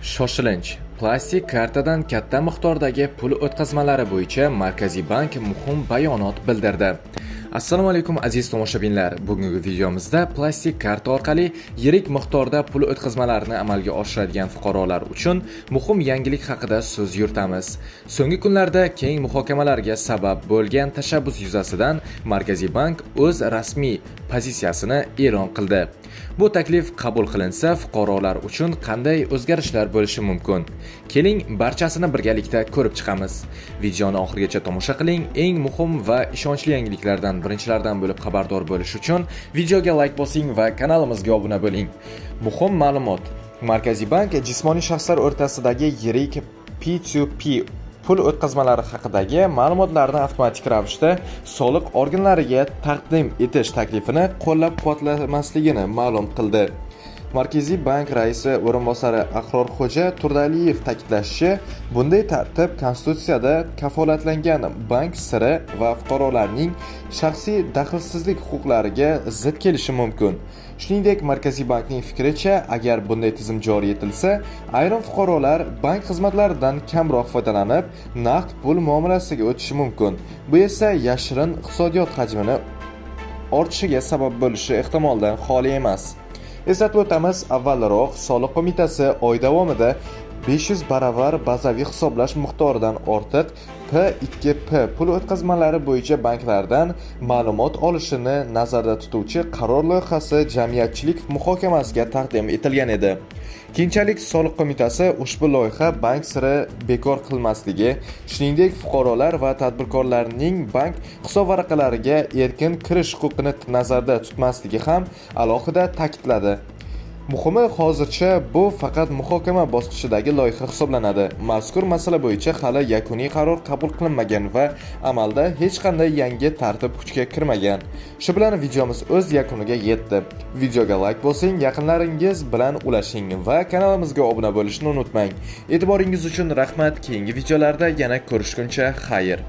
Shoshilinch! Plastik kartadan katta miqdordagi pul o'tkazmalari bo'yicha Markaziy bank muhim bayonot bildirdi. Assalomu alaykum aziz tomoshabinlar. Bugungi videomizda plastik karta orqali yirik miqdorda pul o'tkazmalarini amalga oshiradigan fuqarolar uchun muhim yangilik haqida so'z yuritamiz. So'nggi kunlarda keng muhokamalarga sabab bo'lgan tashabbus yuzasidan Markaziy bank o'z rasmiy pozitsiyasini e'lon qildi. Bu taklif qabul qilinsa, fuqarolar uchun qanday o'zgarishlar bo'lishi mumkin? Keling, barchasini birgalikda ko'rib chiqamiz. Videoni oxirigacha tomosha qiling. Eng muhim va ishonchli yangiliklardan birinchilardan bo'lib xabardor bo'lish uchun videoga like bosing va kanalimizga obuna bo'ling. Muhim ma'lumot. Markaziy bank jismoniy shaxslar o'rtasidagi yirik P2P pul o'tkazmalari haqidagi ma'lumotlarni avtomatik ravishda soliq organlariga taqdim etish taklifini qo'llab-quvvatlamasligini ma'lum qildi. Markaziy bank raisi o'rinbosari Ahrorxo'ja Turdaliyev ta'kidlashicha, bunday tartib Konstitutsiyada kafolatlangan bank siri va fuqarolarning shaxsiy daxlsizlik huquqlariga zid kelishi mumkin. Shuningdek, Markaziy bankning fikricha, agar bunday tizim joriy etilsa, ayrim fuqarolar bank xizmatlaridan kamroq foydalanib, naqd pul muomalasiga o'tishi mumkin. Bu esa yashirin iqtisodiyot hajmini ortishiga sabab bo'lishi ehtimoldan xoli emas. Eslatib o'tamiz, avvalroq Soliq qo'mitasi oy davomida 500 baravar bazaviy hisoblash miqdoridan ortiq P2P pul o'tkazmalari bo'yicha banklardan ma'lumot olishini nazarda tutuvchi qaror loyihasi jamiyatchilik muhokamasiga taqdim etilgan edi. Keyinchalik Soliq qo'mitasi ushbu loyiha bank siri bekor qilmasligi, shuningdek fuqarolar va tadbirkorlarning bank hisobvaraqalariga erkin kirish huquqini nazarda tutmasligi ham alohida ta'kidladi. Muhimi, hozircha bu faqat muhokama bosqichidagi loyiha hisoblanadi. Mazkur masala bo'yicha hali yakuniy qaror qabul qilinmagan va amalda hech qanday yangi tartib kuchga kirmagan. Shu bilan videomiz o'z yakuniga yetdi. Videoga like bosing, yaqinlaringiz bilan ulashing va kanalimizga obuna bo'lishni unutmang. E'tiboringiz uchun rahmat. Keyingi videolarda yana ko'rishguncha xayr.